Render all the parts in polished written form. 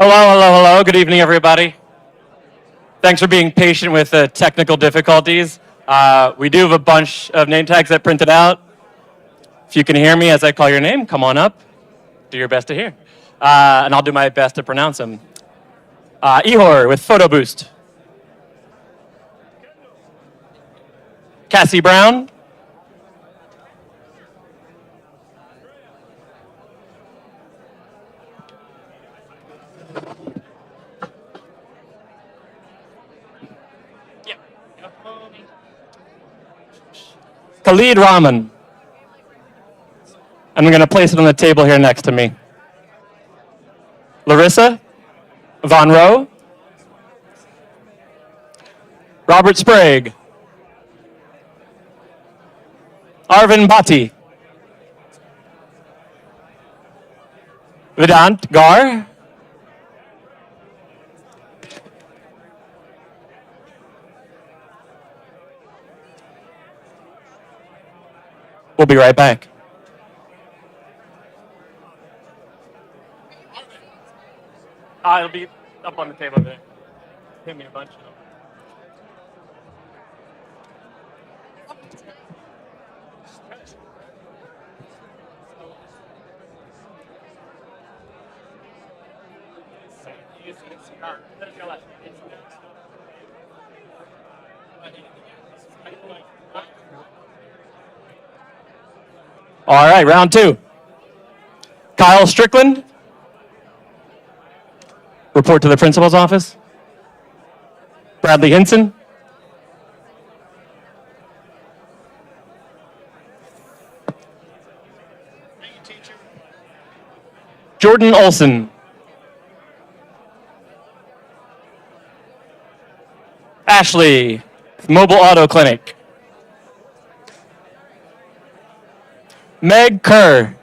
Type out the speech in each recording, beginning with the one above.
Hello. Good evening, everybody. Thanks for being patient with the technical difficulties. We do have a bunch of name tags that printed out. If you can hear me as I call your name, come on up. Do your best to hear. And I'll do my best to pronounce them. Ihor with Photo Boost. Cassie Brown. Khalid Rahman. And I'm going to place it on the table here next to me. Larissa Von Rowe. Robert Sprague. Arvin Bhatti. Vedant Gar. We'll be right back. It'll be up on the table there. Hit me a bunch. All right, round two. Kyle Strickland. Report to the principal's office. Bradley Hinson. Jordan Olson. Ashley, Mobile Auto Clinic. Meg Kerr.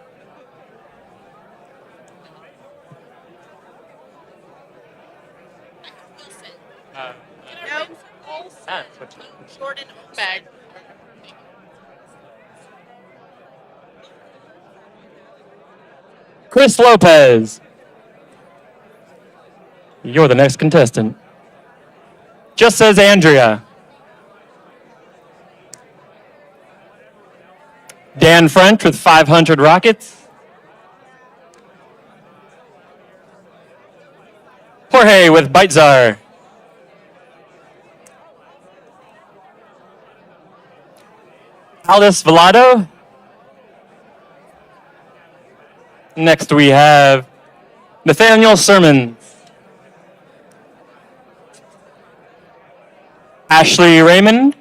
Jordan Meg. Chris Lopez. You're the next contestant. Just says Andrea. Dan French with 500 Rockets. Jorge with Beitzar. Alice Velado. Next we have Nathaniel Sermon. Ashley Raymond.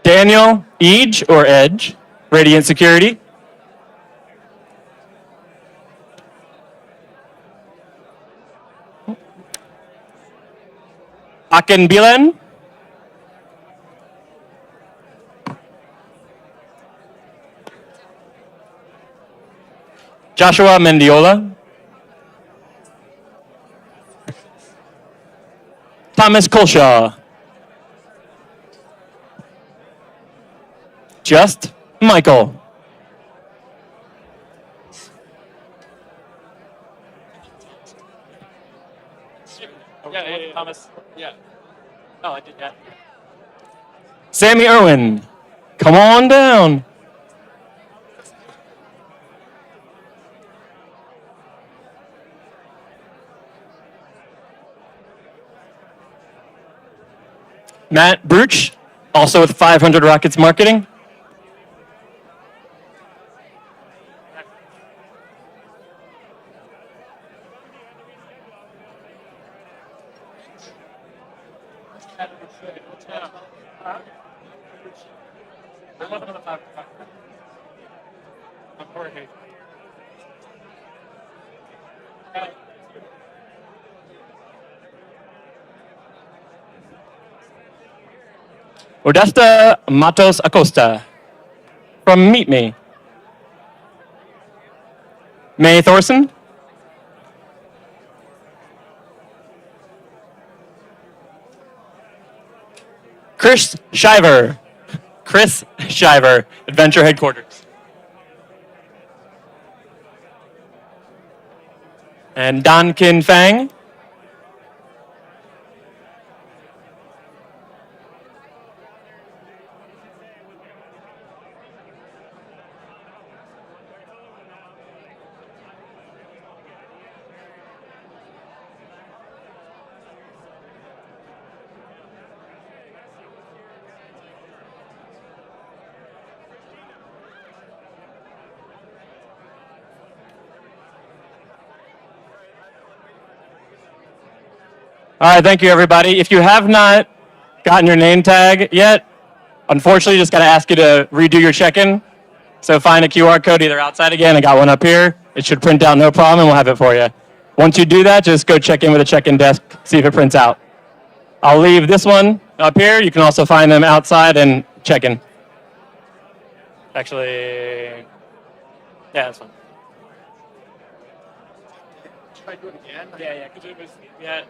Daniel Edge or Edge, Radiant Security. Aken Bilen. Joshua Mendiola. Thomas Colshaw. Just Michael. Yeah, Thomas. Yeah. Oh, I did that. Sammy Irwin. Come on down. Matt Bruch, also with 500 Rockets Marketing. Odesta Matos Acosta from Meet Me. May Thorson. Chris Shiver. Chris Shiver, Adventure Headquarters. And Don Kin Fang. All right, thank you, everybody. If you have not gotten your name tag yet, unfortunately, just got to ask you to redo your check-in. So find a QR code either outside again. I got one up here. It should print out no problem, and we'll have it for you. Once you do that, just go check in with the check-in desk, see if it prints out. I'll leave this one up here. You can also find them outside and check in. Actually, yeah, that's fine. Should I do it again? Yeah, because it was, yeah.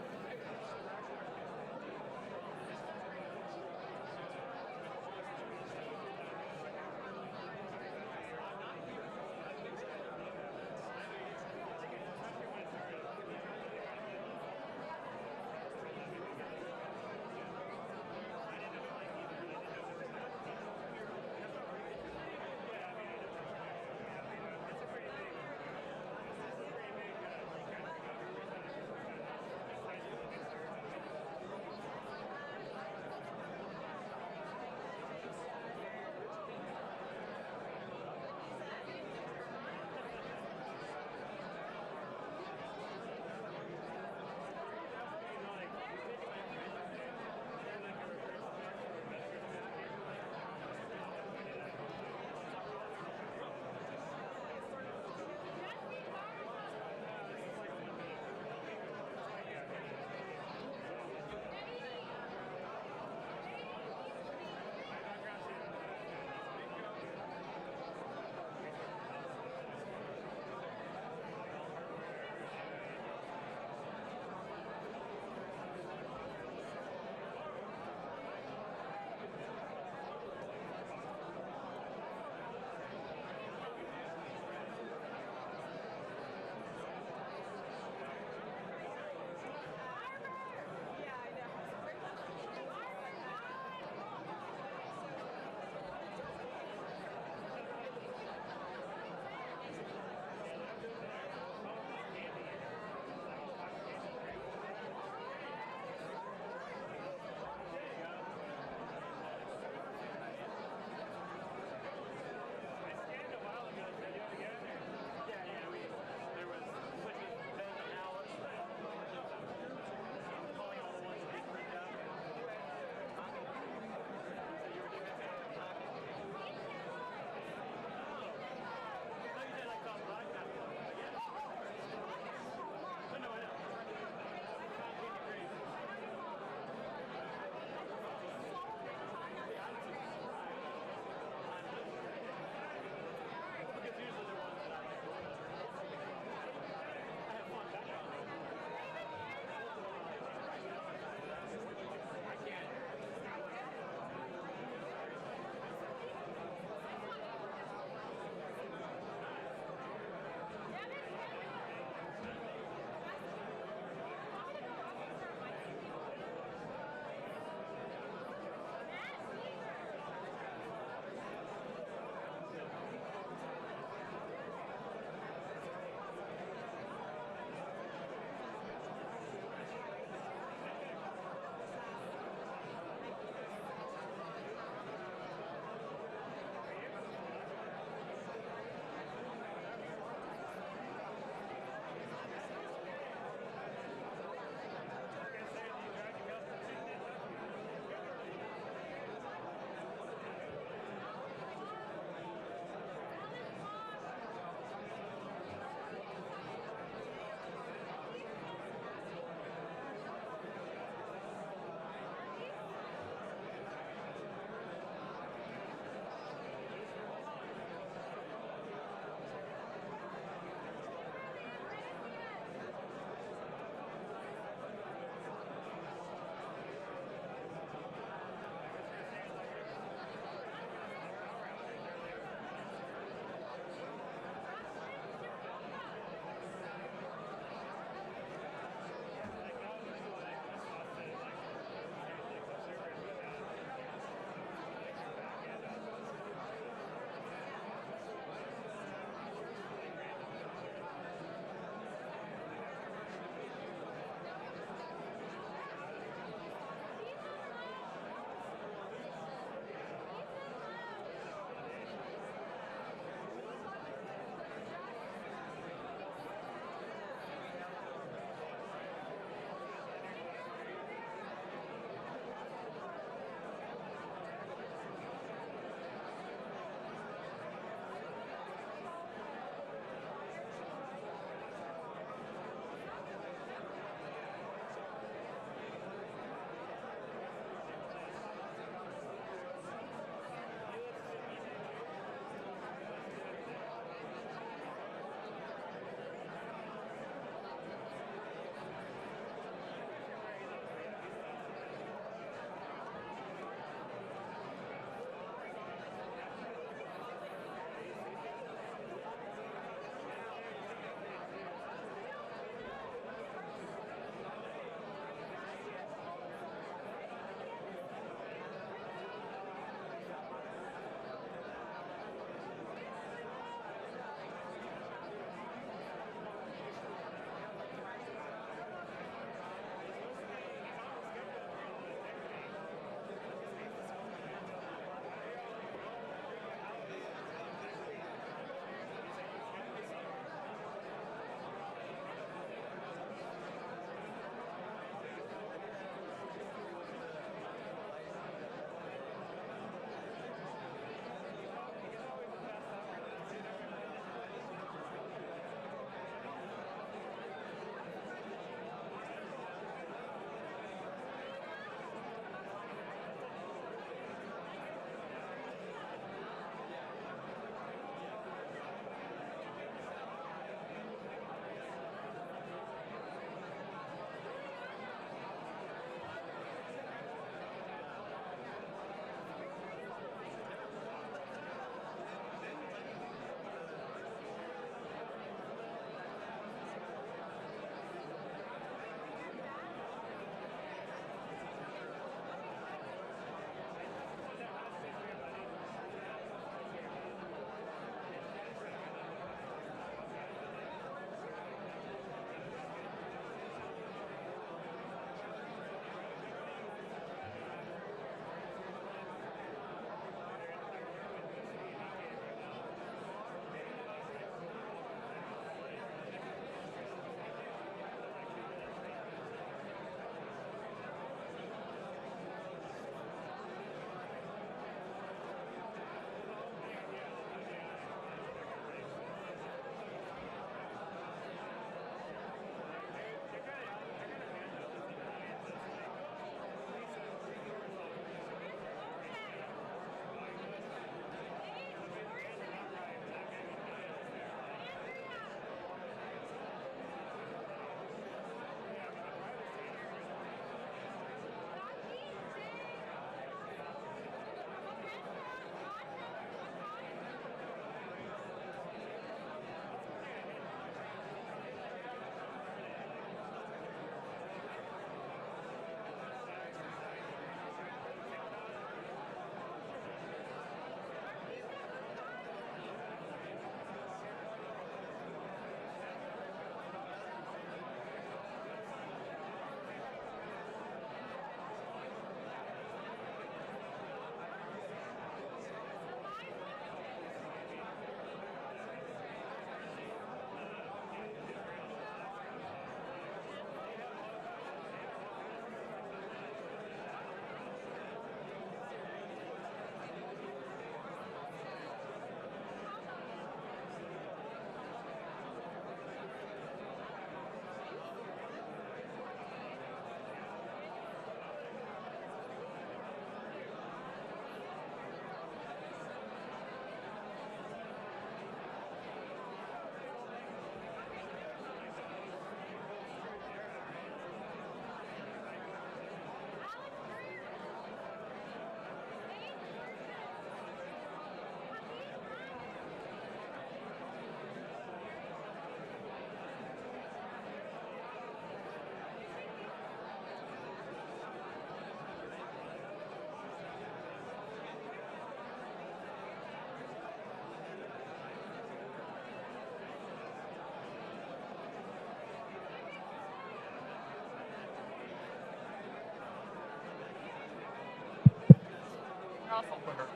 awesome.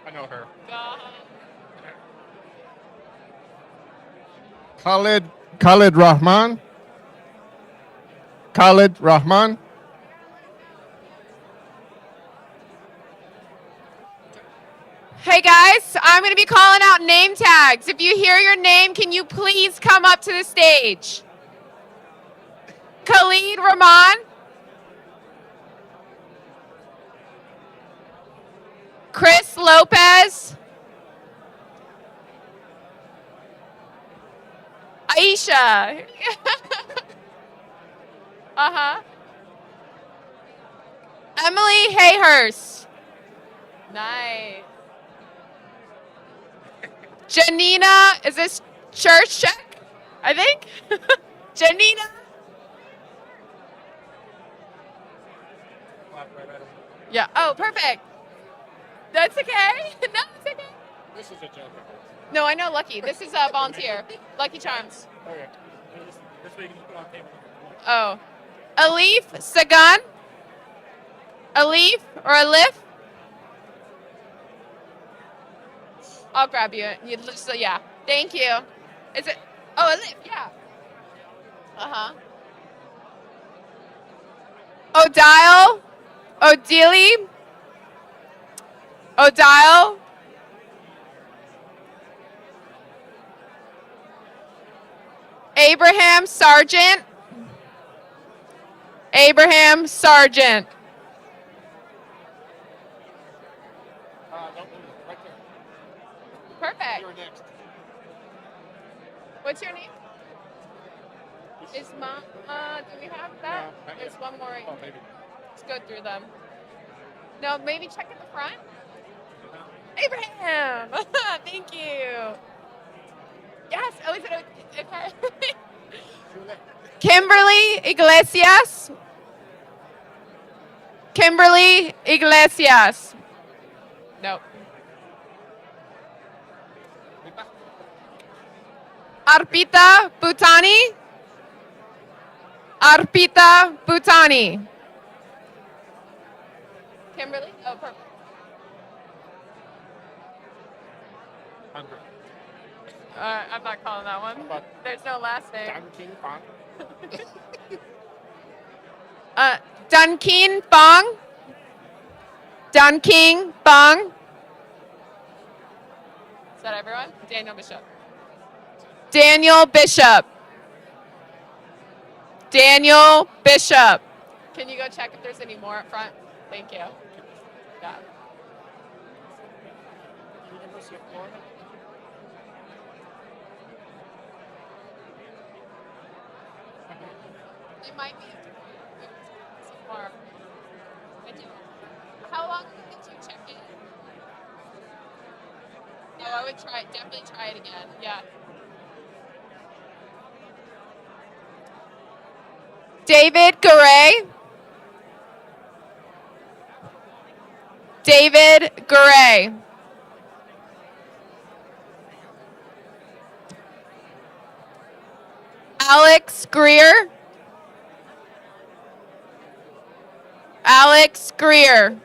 I know her. Khalid Rahman. Khalid Rahman. Hey guys, I'm going to be calling out name tags. If you hear your name, can you please come up to the stage? Khalid Rahman. Chris Lopez. Aisha. Uh-huh. Emily Hayhurst. Nice. Janina, is this church check? I think. Janina. Yeah. Oh, perfect. That's okay. No, it's okay. This is a joke. No, I know Lucky. This is a volunteer. Lucky Charms. Okay. This way you can just put on table. Oh. Alif Sagan. Alif or Alif? I'll grab you. You just, yeah. Thank you. Is it? Oh, Alif. Yeah. Uh-huh. Odile. Odili. Odile. Abraham Sargent. Abraham Sargent. Right there. Perfect. You're next. What's your name? Is mom? Do we have that? No, not There's yet. one more. Oh, maybe. Let's go through them. No, maybe check at the front. Abraham. Thank you. Yes. Oh, is it okay? Kimberly Iglesias. Kimberly Iglesias. Nope. Arpita Bhutani. Arpita Bhutani. Kimberly? Oh, perfect. Hungry. I'm not calling that one. There's no last name. King Fong. Dunkin Fong. Dunkin Fong. Is that everyone? Daniel Bishop. Daniel Bishop. Daniel Bishop. Can you go check if there's any more up front? Thank you. Yeah. University of Florida. It might be some more. I do. How long did you check in? Oh, I would try. Definitely try it again. Yeah. David Garay. David Garay. Alex Greer. Alex Greer.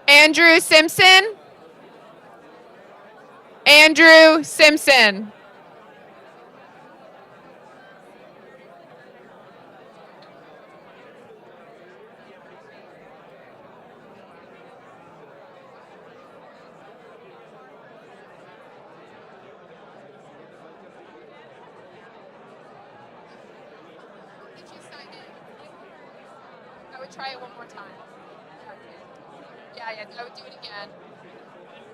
Andrew Simpson. Andrew Simpson. I would try it one more time. Yeah, I would do it again.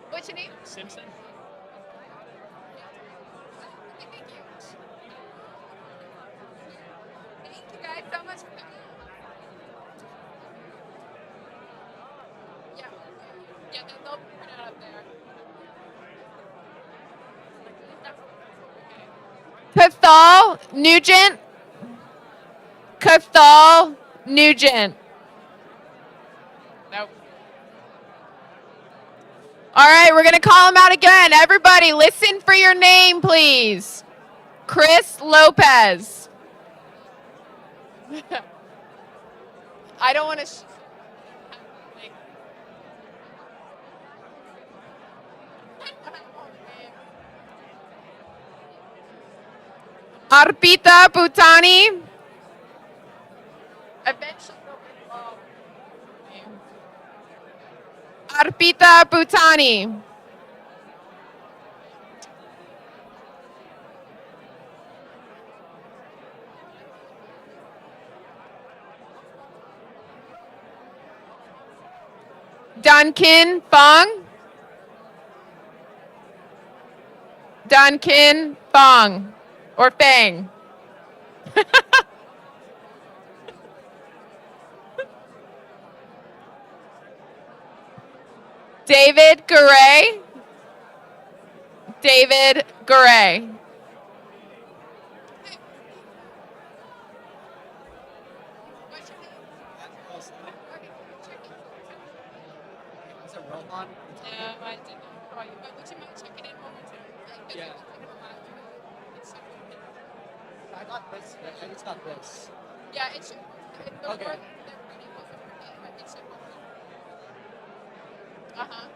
What's your name? Simpson. Thank you. Thank you guys so much for coming. Yeah. Yeah, they'll print it out up there. Cathal Nugent. Cathal Nugent. Nope. All right, we're going to call him out again. Everybody, listen for your name, please. Chris Lopez. I don't want to. Arpita Bhutani. Eventually, Arpita Bhutani. Duncan Fong. Duncan Fong. Or Fang. David Garay. David Garay. No, I didn't call you, but would you mind checking in one more time? Yeah. I got this. I just got this. Yeah, it should. The Okay. word they're reading wasn't working, but it should work. Uh-huh.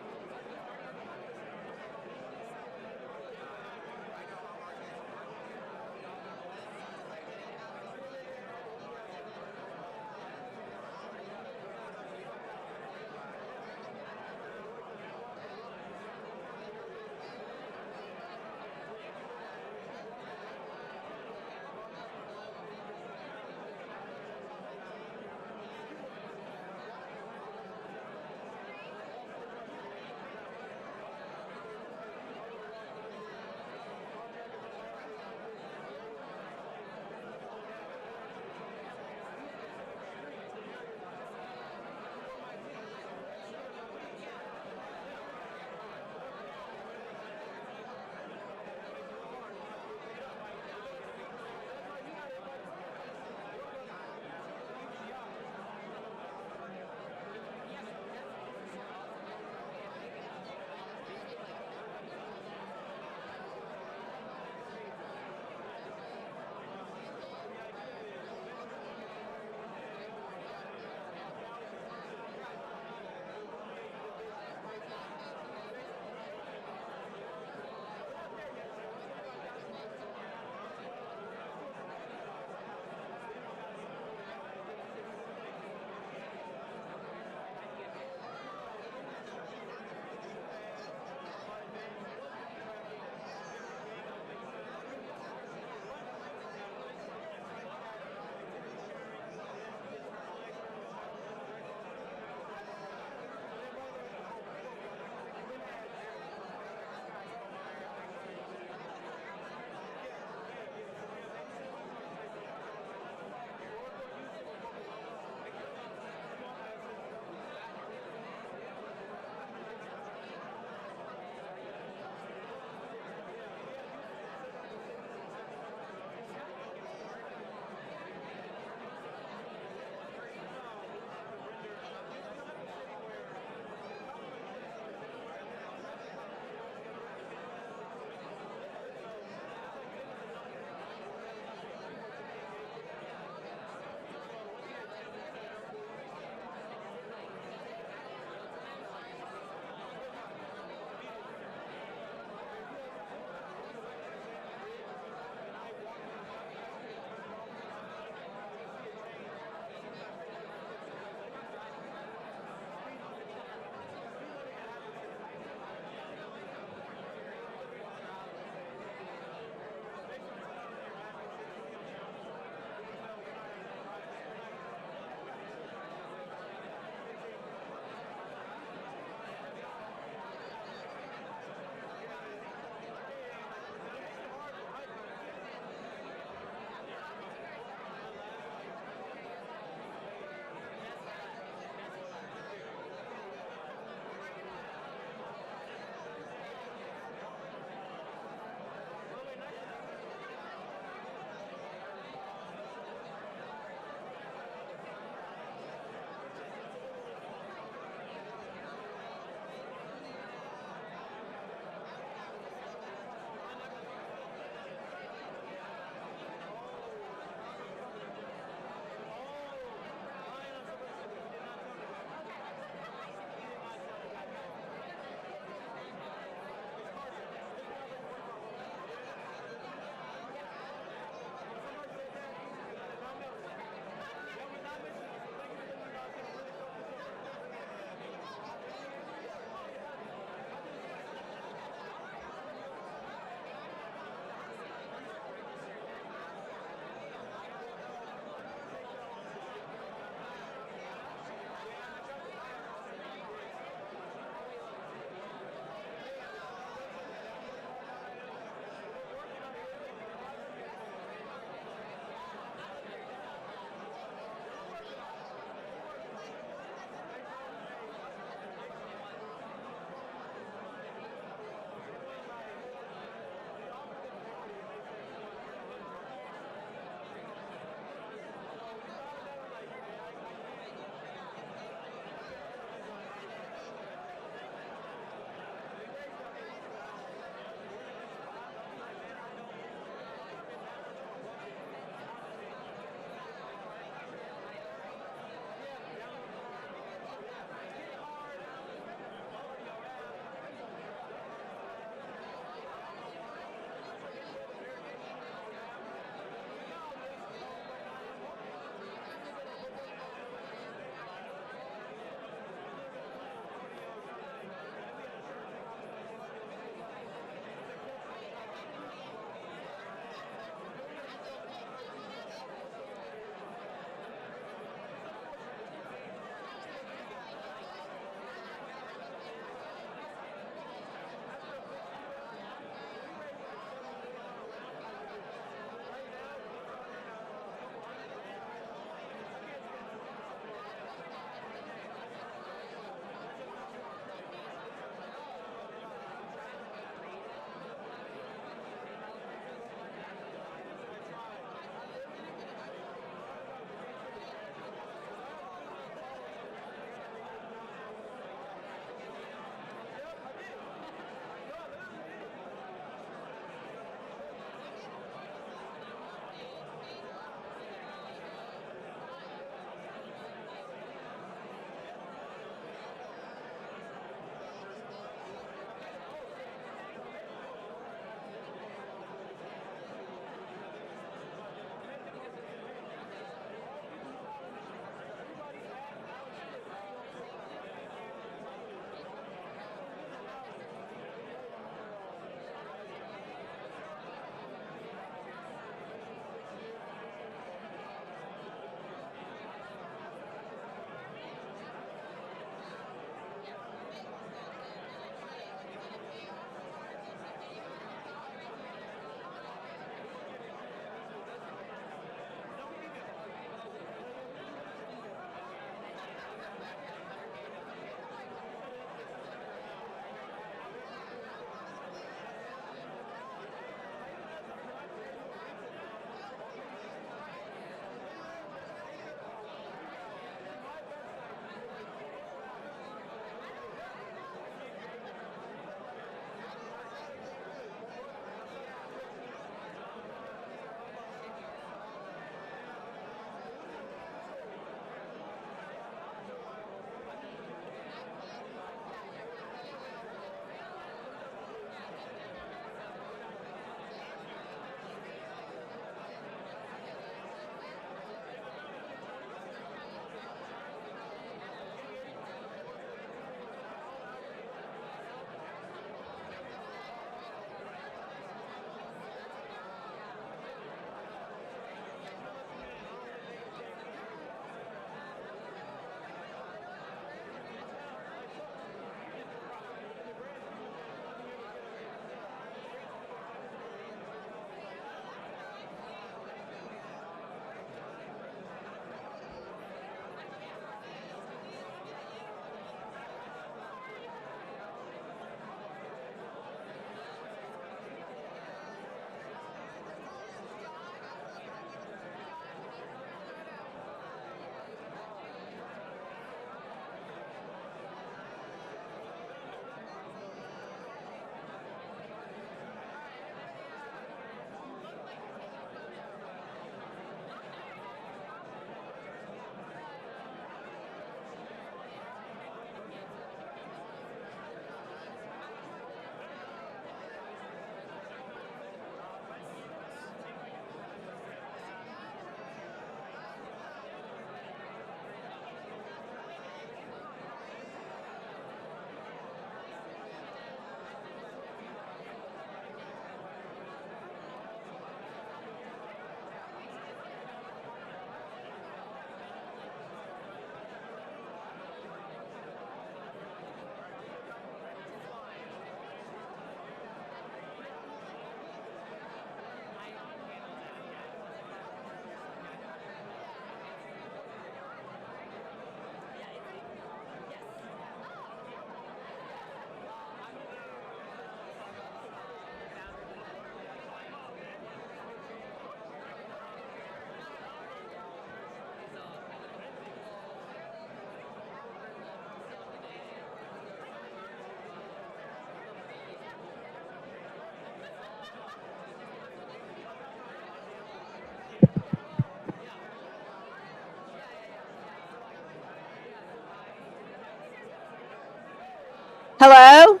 Hello?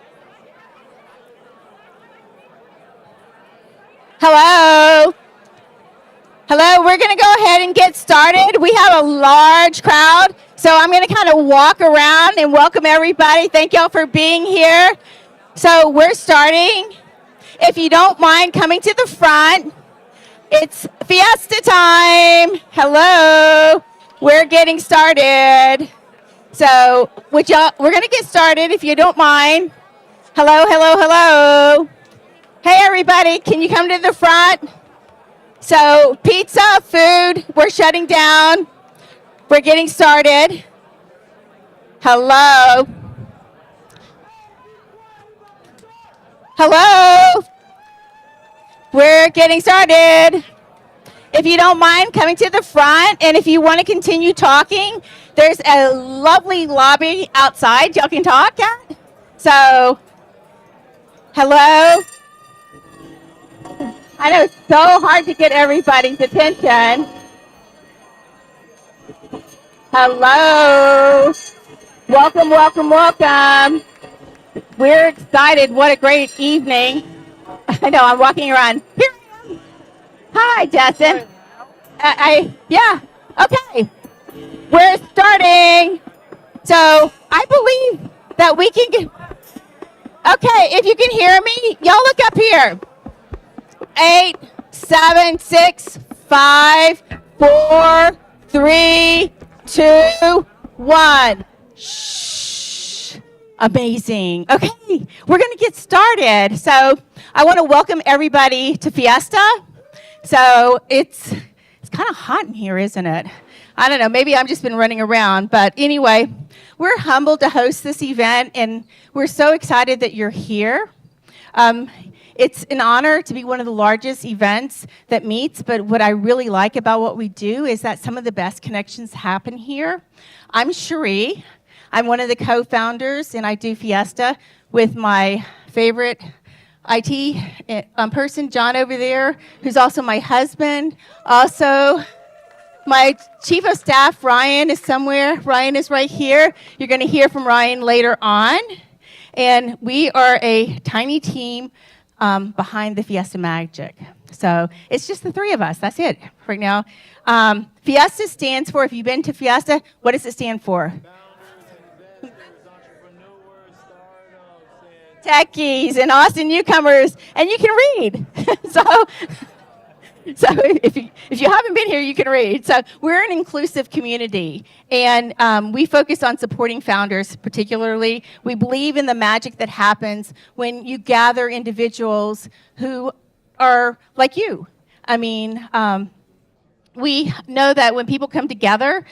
Hello? Hello, we're going to go ahead and get started. We have a large crowd, so I'm going to kind of walk around and welcome everybody. Thank y'all for being here. So we're starting. If you don't mind coming to the front, it's Fiesta time. Hello. We're getting started. So we're going to get started if you don't mind. Hello, hello, hello. Hey, everybody, can you come to the front? So pizza, food, we're shutting down. We're getting started. Hello. Hello. We're getting started. If you don't mind coming to the front, and if you want to continue talking, there's a lovely lobby outside y'all can talk at. So, hello. I know it's so hard to get everybody's attention. Hello. Welcome, welcome, welcome. We're excited. What a great evening. I know, I'm walking around. Here I am. Hi, Justin. Yeah, okay. We're starting. So I believe that we can get, okay, if you can hear me, y'all look up here. 8, 7, 6, 5, 4, 3, 2, 1. Shh. Amazing. Okay, we're going to get started. So I want to welcome everybody to Fiesta. So it's kind of hot in here, isn't it? I don't know, maybe I've just been running around. But anyway, we're humbled to host this event, and we're so excited that you're here. It's an honor to be one of the largest events that meets, but what I really like about what we do is that some of the best connections happen here. I'm Cherie. I'm one of the co-founders, and I do Fiesta with my favorite IT person, John over there, who's also my husband. Also, my chief of staff, Ryan, is somewhere. Ryan is right here. You're going to hear from Ryan later on. And we are a tiny team behind the Fiesta magic. So it's just the three of us. That's it right now. Fiesta stands for, if you've been to Fiesta, what does it stand for? Techies and Austin newcomers, and you can read. so if you haven't been here, you can read. So we're an inclusive community, and we focus on supporting founders particularly. We believe in the magic that happens when you gather individuals who are like you. I mean, we know that when people come together,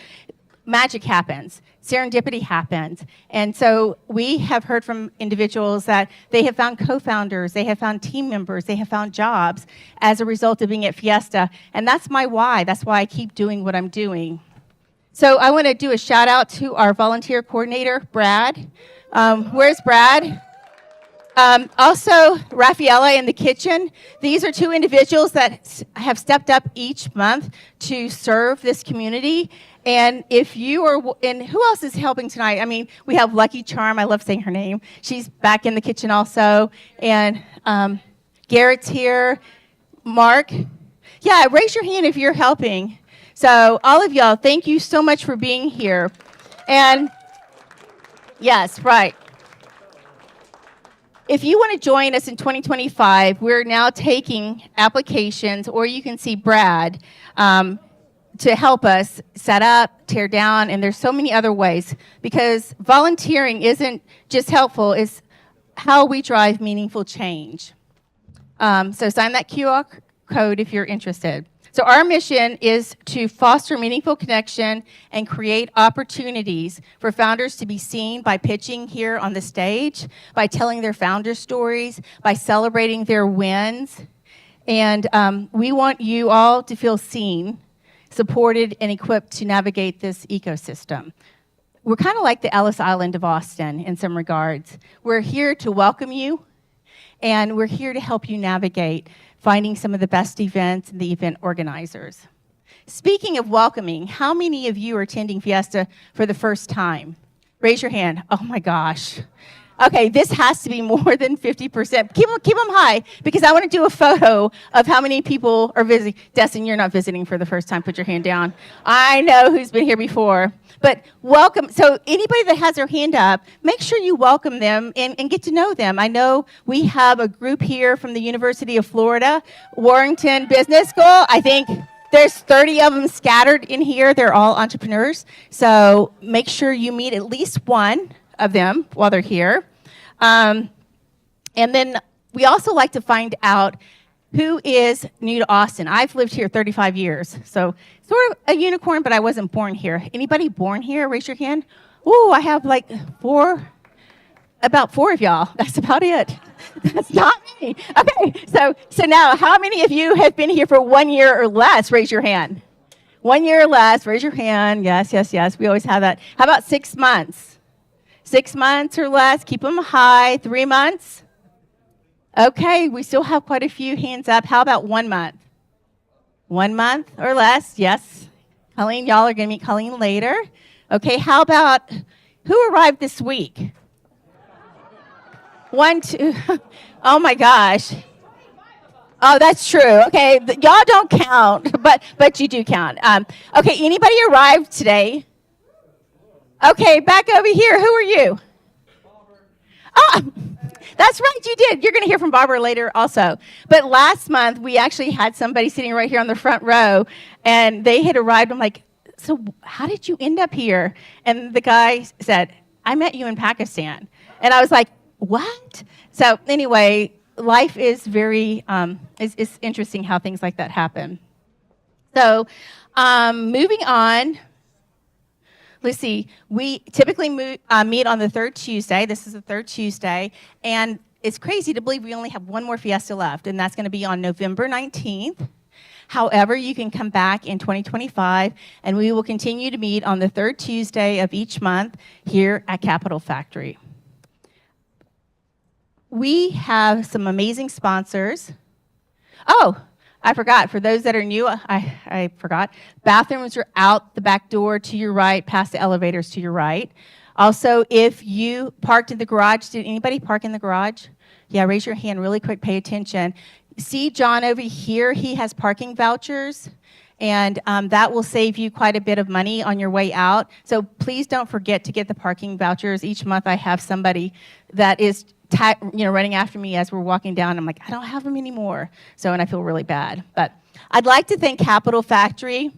magic happens. Serendipity happens. And so we have heard from individuals that they have found co-founders, they have found team members, they have found jobs as a result of being at Fiesta. And that's my why. That's why I keep doing what I'm doing. So I want to do a shout out to our volunteer coordinator, Brad. Where's Brad? Also, Raffaella in the kitchen. These are two individuals that have stepped up each month to serve this community. And if you are, and who else is helping tonight? I mean, we have Lucky Charm. I love saying her name. She's back in the kitchen also. And Garrett's here. Mark. Yeah, raise your hand if you're helping. So all of y'all, thank you so much for being here. And yes, right. If you want to join us in 2025, we're now taking applications, or you can see Brad, to help us set up, tear down, and there's so many other ways, because volunteering isn't just helpful, it's how we drive meaningful change. So sign that QR code if you're interested. So our mission is to foster meaningful connection and create opportunities for founders to be seen by pitching here on the stage, by telling their founder stories, by celebrating their wins. And we want you all to feel seen, supported, and equipped to navigate this ecosystem. We're kind of like the Ellis Island of Austin in some regards. We're here to welcome you, and we're here to help you navigate finding some of the best events and the event organizers. Speaking of welcoming, how many of you are attending Fiesta for the first time? Raise your hand. Oh my gosh. Okay, this has to be more than 50%. Keep them high because I want to do a photo of how many people are visiting. Destin, you're not visiting for the first time. Put your hand down. I know who's been here before. But welcome. So anybody that has their hand up, make sure you welcome them and get to know them. I know we have a group here from the University of Florida, Warrington Business School. I think there's 30 of them scattered in here. They're all entrepreneurs. So make sure you meet at least one of them while they're here. And then we also like to find out who is new to Austin. I've lived here 35 years, so sort of a unicorn, but I wasn't born here. Anybody born here? Raise your hand. Ooh, I have like about four of y'all. That's about it. That's not me. Okay, so now, how many of you have been here for 1 year or less? Raise your hand. 1 year or less, raise your hand. Yes, yes, yes. We always have that. How about 6 months? 6 months or less, keep them high. 3 months? Okay, we still have quite a few hands up. How about 1 month? 1 month or less, yes. Colleen, y'all are going to meet Colleen later. Okay, how about who arrived this week? 1, 2, oh my gosh. Oh, that's true. Okay, y'all don't count, but you do count. Okay, anybody arrived today? Okay, back over here. Who are you? Oh, that's right, you did. You're going to hear from Barbara later also. But last month, we actually had somebody sitting right here on the front row, and they had arrived. I'm like, so how did you end up here? And the guy said, I met you in Pakistan. And I was like, what? So anyway, life is very, it's interesting how things like that happen. So moving on. Let's see, we typically meet on the third Tuesday. This is the third Tuesday. And it's crazy to believe we only have one more Fiesta left, and that's going to be on November 19th. However, you can come back in 2025, and we will continue to meet on the third Tuesday of each month here at Capital Factory. We have some amazing sponsors. Oh, I forgot. For those that are new, I forgot. Bathrooms are out the back door to your right, past the elevators to your right. Also, if you parked in the garage, did anybody park in the garage? Yeah, raise your hand really quick. Pay attention. See John over here? He has parking vouchers, and that will save you quite a bit of money on your way out. So please don't forget to get the parking vouchers. Each month I have somebody that is running after me as we're walking down. I'm like, I don't have them anymore. And I feel really bad. But I'd like to thank Capital Factory.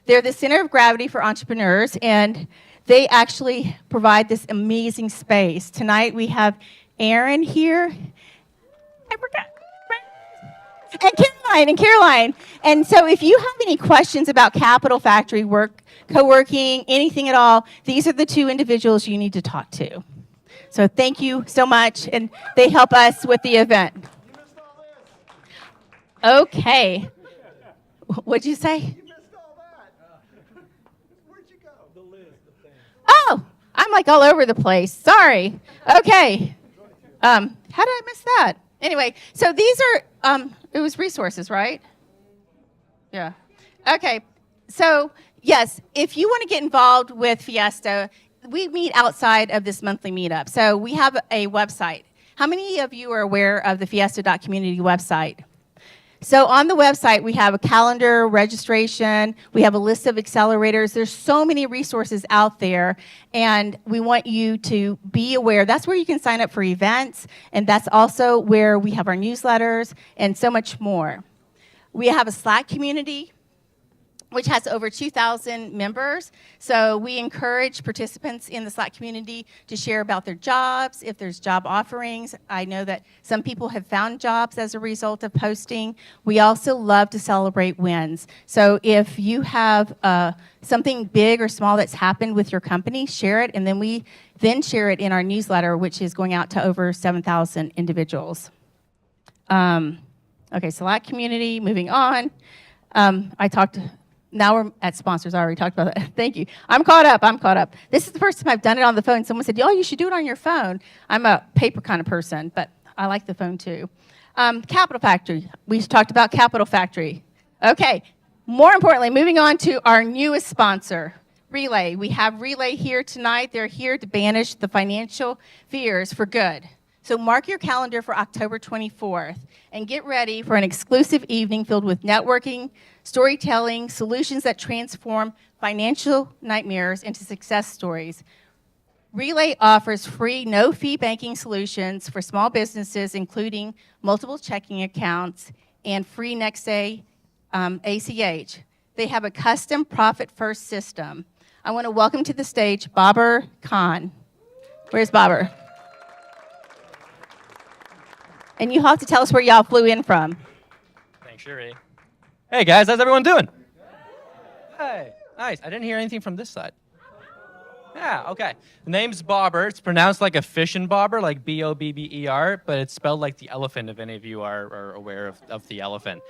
They're the center of gravity for entrepreneurs, and they actually provide this amazing space. Tonight we have Aaron here. I forgot. And Caroline. And so if you have any questions about Capital Factory work, co-working, anything at all, these are the two individuals you need to talk to. So thank you so much, and they help us with the event. Okay. What'd you say? You missed all that. Where'd you go? The list of things. Oh, I'm like all over the place. Sorry. Okay. How did I miss that? Anyway, so these are, it was resources, right? Yeah. Okay. So, yes, if you want to get involved with Fiesta, we meet outside of this monthly meetup. So we have a website. How many of you are aware of the F.I.E.S.T.A. website? So on the website, we have a calendar, registration, we have a list of accelerators. There's so many resources out there, and we want you to be aware. That's where you can sign up for events, and that's also where we have our newsletters and so much more. We have a Slack community, which has over 2,000 members. So we encourage participants in the Slack community to share about their jobs, if there's job offerings. I know that some people have found jobs as a result of posting. We also love to celebrate wins. So if you have something big or small that's happened with your company, share it, and then we share it in our newsletter, which is going out to over 7,000 individuals. Okay, Slack community, moving on. Now we're at sponsors. I already talked about that. Thank you. I'm caught up. This is the first time I've done it on the phone. Someone said, oh, you should do it on your phone. I'm a paper kind of person, but I like the phone too. Capital Factory. We talked about Capital Factory. Okay. More importantly, moving on to our newest sponsor, Relay. We have Relay here tonight. They're here to banish the financial fears for good. So mark your calendar for October 24th and get ready for an exclusive evening filled with networking, storytelling, solutions that transform financial nightmares into success stories. Relay offers free, no-fee banking solutions for small businesses, including multiple checking accounts and free next-day ACH. They have a custom profit-first system. I want to welcome to the stage Babar Khan. Where's Babar? And you have to tell us where y'all flew in from. Thanks, Sheree. Hey guys, how's everyone doing? Hey, nice. I didn't hear anything from this side. Yeah, okay. The name's Bobber. It's pronounced like a fish and bobber, like B-O-B-B-E-R, but it's spelled like the elephant, if any of you are aware of the elephant.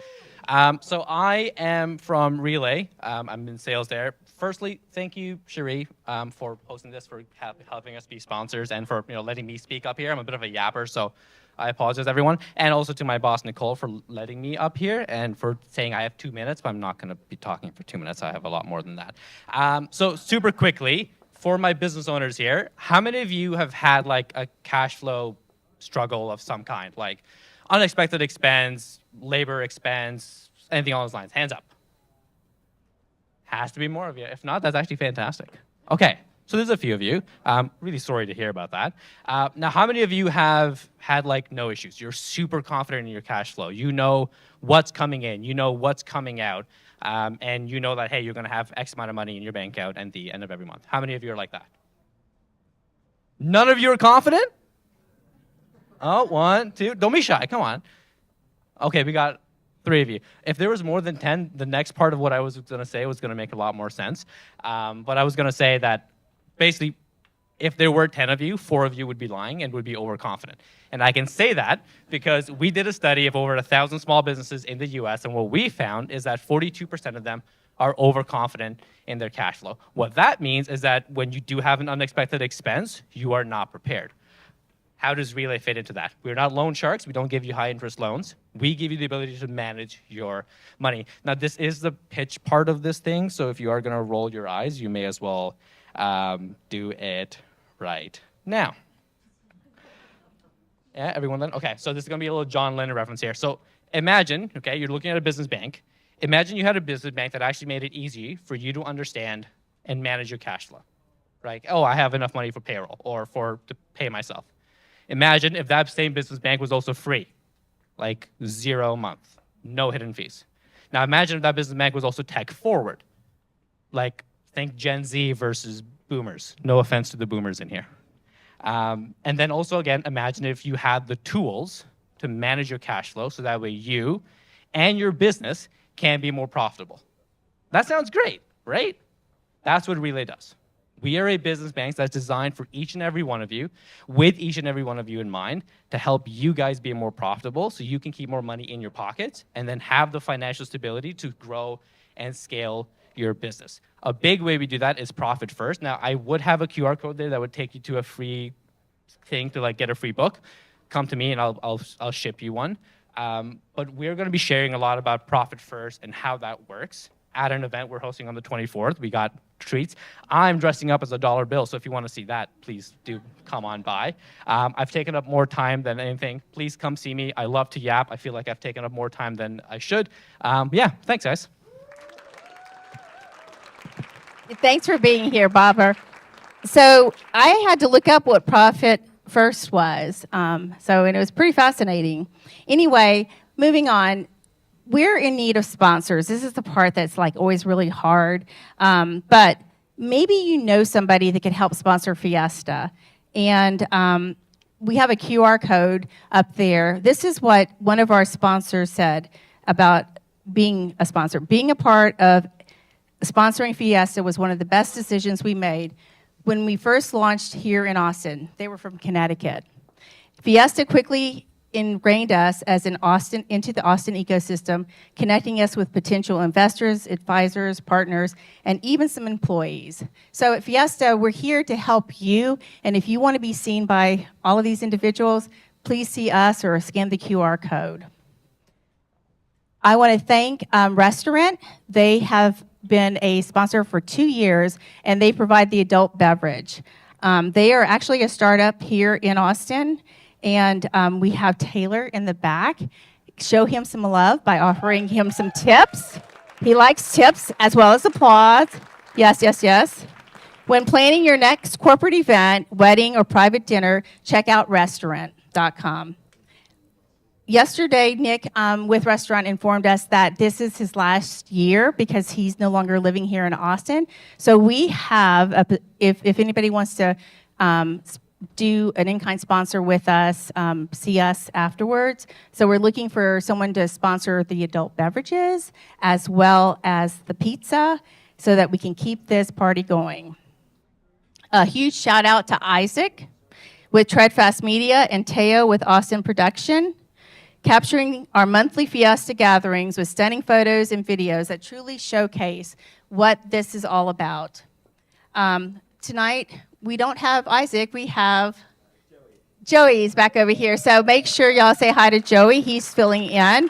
So I am from Relay. I'm in sales there. Firstly, thank you, Cherie, for hosting this, for helping us be sponsors, and for letting me speak up here. I'm a bit of a yapper, so I apologize, everyone. And also to my boss, Nicole, for letting me up here and for saying I have 2 minutes, but I'm not going to be talking for 2 minutes. I have a lot more than that. So super quickly, for my business owners here, how many of you have had like a cash flow struggle of some kind, like unexpected expense, labor expense, anything along those lines? Hands up. Has to be more of you. If not, that's actually fantastic. Okay, so there's a few of you. Really sorry to hear about that. Now, how many of you have had like no issues? You're super confident in your cash flow. You know what's coming in. You know what's coming out. And you know that, hey, you're going to have X amount of money in your bank account at the end of every month. How many of you are like that? None of you are confident? Oh, 1, 2. Don't be shy. Come on. Okay, we got 3 of you. If there was more than 10, the next part of what I was going to say was going to make a lot more sense. But I was going to say that basically, if there were 10 of you, 4 of you would be lying and would be overconfident. And I can say that because we did a study of over 1,000 small businesses in the US, and what we found is that 42% of them are overconfident in their cash flow. What that means is that when you do have an unexpected expense, you are not prepared. How does Relay fit into that? We're not loan sharks. We don't give you high interest loans. We give you the ability to manage your money. Now, this is the pitch part of this thing, so if you are going to roll your eyes, you may as well do it right now. Yeah, everyone then? Okay, so this is going to be a little John Lennon reference here. So imagine, okay, you're looking at a business bank. Imagine you had a business bank that actually made it easy for you to understand and manage your cash flow. Right? Oh, I have enough money for payroll or to pay myself. Imagine if that same business bank was also free, like 0 a month, no hidden fees. Now imagine if that business bank was also tech forward, like think Gen Z versus boomers. No offense to the boomers in here. And then also, again, imagine if you had the tools to manage your cash flow so that way you and your business can be more profitable. That sounds great, right? That's what Relay does. We are a business bank that's designed for each and every one of you, with each and every one of you in mind, to help you guys be more profitable so you can keep more money in your pockets and then have the financial stability to grow and scale your business. A big way we do that is profit first. Now, I would have a QR code there that would take you to a free thing to like get a free book. Come to me and I'll ship you one. But we're going to be sharing a lot about profit first and how that works at an event we're hosting on the 24th. We got treats. I'm dressing up as a dollar bill, so if you want to see that, please do come on by. I've taken up more time than anything. Please come see me. I love to yap. I feel like I've taken up more time than I should. Yeah, thanks, guys. Thanks for being here, Bobber. So I had to look up what Profit First was. And it was pretty fascinating. Anyway, moving on. We're in need of sponsors. This is the part that's like always really hard. But maybe you know somebody that could help sponsor F.I.E.S.T.A. And we have a QR code up there. This is what one of our sponsors said about being a sponsor. Being a part of sponsoring F.I.E.S.T.A. was one of the best decisions we made. When we first launched here in Austin, they were from Connecticut. F.I.E.S.T.A. quickly ingrained us as into the Austin ecosystem, connecting us with potential investors, advisors, partners, and even some employees. So at F.I.E.S.T.A., we're here to help you, and if you want to be seen by all of these individuals, please see us or scan the QR code. I want to thank Restaurant. They have been a sponsor for 2 years, and they provide the adult beverage. They are actually a startup here in Austin, and we have Taylor in the back. Show him some love by offering him some tips. He likes tips as well as applause. Yes, yes, yes. When planning your next corporate event, wedding, or private dinner, check out restaurant.com. Yesterday, Nick with Restaurant informed us that this is his last year because he's no longer living here in Austin. So we have, if anybody wants to do an in-kind sponsor with us, see us afterwards. So we're looking for someone to sponsor the adult beverages as well as the pizza so that we can keep this party going. A huge shout out to Isaac with Treadfast Media and Teo with Austin Production, capturing our monthly Fiesta gatherings with stunning photos and videos that truly showcase what this is all about. Tonight, we don't have Isaac, we have Joey's back over here. So make sure y'all say hi to Joey. He's filling in.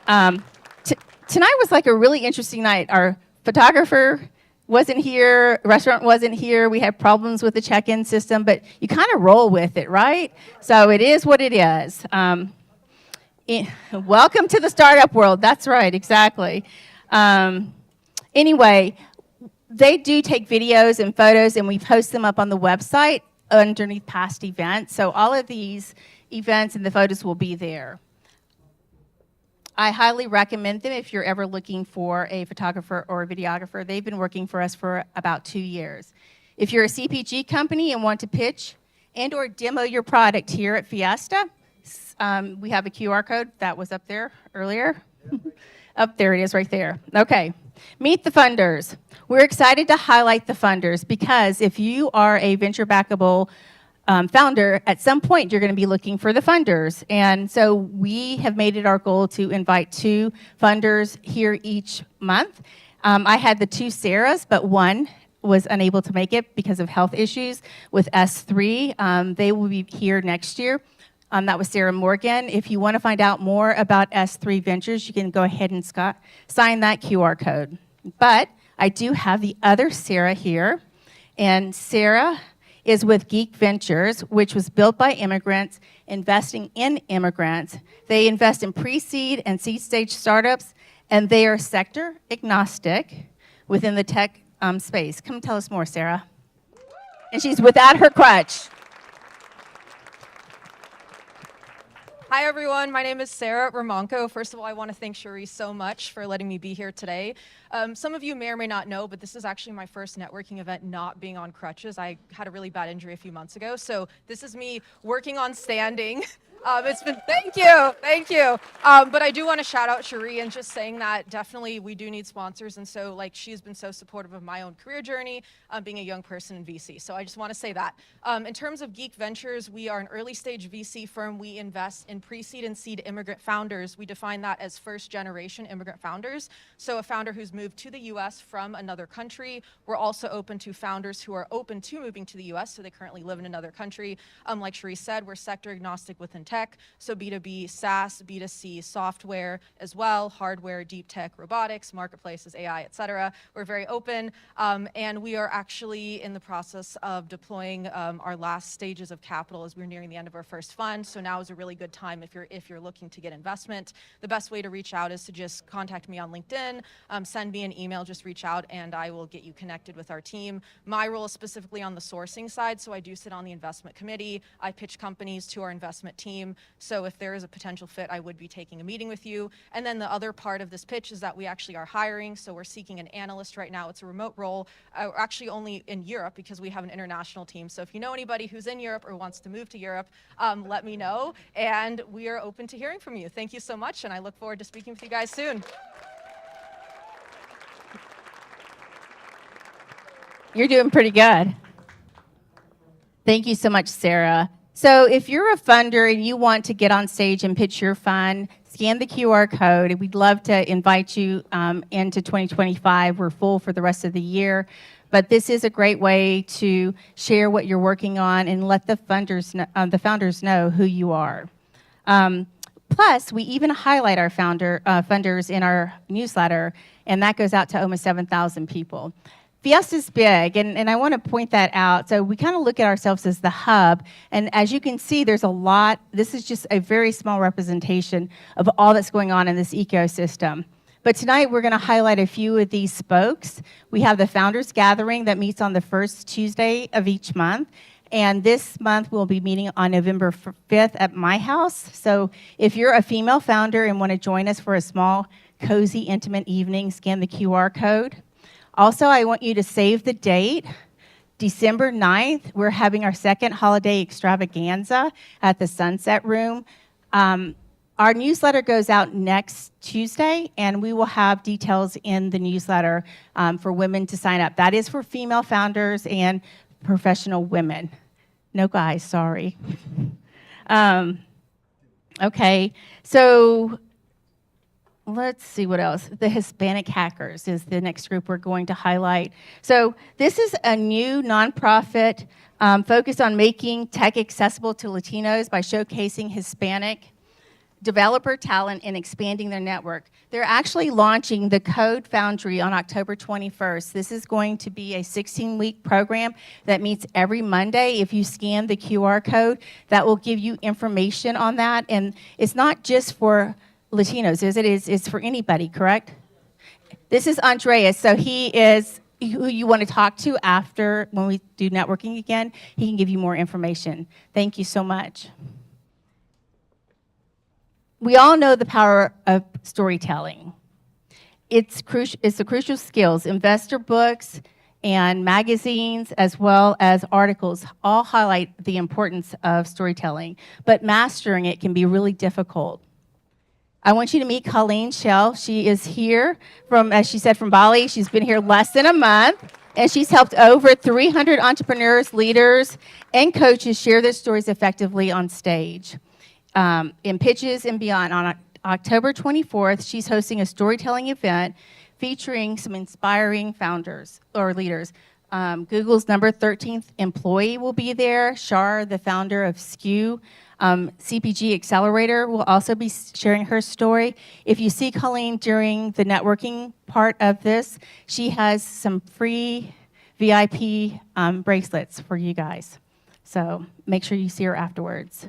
Tonight was like a really interesting night. Our photographer wasn't here, restaurant wasn't here. We had problems with the check-in system, but you kind of roll with it, right? So it is what it is. Welcome to the startup world. That's right, exactly. Anyway, they do take videos and photos, and we post them up on the website underneath past events. So all of these events and the photos will be there. I highly recommend them if you're ever looking for a photographer or a videographer. They've been working for us for about 2 years. If you're a CPG company and want to pitch and or demo your product here at Fiesta, we have a QR code that was up there earlier. Up there it is right there. Okay. Meet the funders. We're excited to highlight the funders because if you are a venture-backable founder, at some point you're going to be looking for the funders. And so we have made it our goal to invite 2 funders here each month. I had the 2 Sarahs, but one was unable to make it because of health issues with S3. They will be here next year. That was Sarah Morgan. If you want to find out more about S3 Ventures, you can go ahead and sign that QR code. But I do have the other Sarah here, and Sarah is with Geek Ventures, which was built by immigrants, investing in immigrants. They invest in pre-seed and seed stage startups, and they are sector agnostic within the tech space. Come tell us more, Sarah. And she's without her crutch. Hi, everyone. My name is Sarah Ramonko. First of all, I want to thank Cherie so much for letting me be here today. Some of you may or may not know, but this is actually my first networking event not being on crutches. I had a really bad injury a few months ago, so this is me working on standing. It's been, thank you. But I do want to shout out Cherie and just saying that definitely we do need sponsors. And so like she's been so supportive of my own career journey, being a young person in VC. So I just want to say that. In terms of Geek Ventures, we are an early stage VC firm. We invest in pre-seed and seed immigrant founders. We define that as first generation immigrant founders. So a founder who's moved to the US from another country. We're also open to founders who are open to moving to the US, so they currently live in another country. Like Cherie said, we're sector agnostic within tech, so B2B, SaaS, B2C, software as well, hardware, deep tech, robotics, marketplaces, AI, et cetera. We're very open, and we are actually in the process of deploying our last stages of capital as we're nearing the end of our first fund. So now is a really good time if you're looking to get investment. The best way to reach out is to just contact me on LinkedIn, send me an email, just reach out, and I will get you connected with our team. My role is specifically on the sourcing side, so I do sit on the investment committee. I pitch companies to our investment team. So if there is a potential fit, I would be taking a meeting with you. And then the other part of this pitch is that we actually are hiring. So we're seeking an analyst right now. It's a remote role, actually only in Europe because we have an international team. So if you know anybody who's in Europe or wants to move to Europe, let me know. And we are open to hearing from you. Thank you so much. And I look forward to speaking with you guys soon. You're doing pretty good. Thank you so much, Sarah. So if you're a funder and you want to get on stage and pitch your fund, scan the QR code. We'd love to invite you into 2025. We're full for the rest of the year. But this is a great way to share what you're working on and let the founders know who you are. Plus, we even highlight our funders in our newsletter. and that goes out to almost 7,000 people. F.I.E.S.T.A is big, and I want to point that out. So we kind of look at ourselves as the hub, and as you can see, there's a lot. This is just a very small representation of all that's going on in this ecosystem. But tonight, we're going to highlight a few of these spokes. We have the Founders Gathering that meets on the first Tuesday of each month. And this month, we'll be meeting on November 5th at my house. So if you're a female founder and want to join us for a small, cozy, intimate evening, scan the QR code. Also, I want you to save the date. December 9th, we're having our second holiday extravaganza at the Sunset Room. Our newsletter goes out next Tuesday, and we will have details in the newsletter for women to sign up. That is for female founders and professional women. No guys, sorry. Okay, so let's see what else. The Hispanic Hackers is the next group we're going to highlight. So this is a new nonprofit focused on making tech accessible to Latinos by showcasing Hispanic developer talent and expanding their network. They're actually launching the Code Foundry on October 21st. This is going to be a 16-week program that meets every Monday. If you scan the QR code, that will give you information on that. And it's not just for Latinos, is it? It's for anybody, correct? This is Andreas, so he is who you want to talk to after when we do networking again. He can give you more information. Thank you so much. We all know the power of storytelling. It's the crucial skills. Investor books and magazines, as well as articles, all highlight the importance of storytelling, but mastering it can be really difficult. I want you to meet Colleen Shell. She is here from, as she said, from Bali. She's been here less than a month, and she's helped over 300 entrepreneurs, leaders, and coaches share their stories effectively on stage. In pitches and beyond. On October 24th, she's hosting a storytelling event featuring some inspiring founders or leaders. Google's number 13th employee will be there. Shar, the founder of SKU. CPG Accelerator will also be sharing her story. If you see Colleen during the networking part of this, she has some free VIP bracelets for you guys. So make sure you see her afterwards.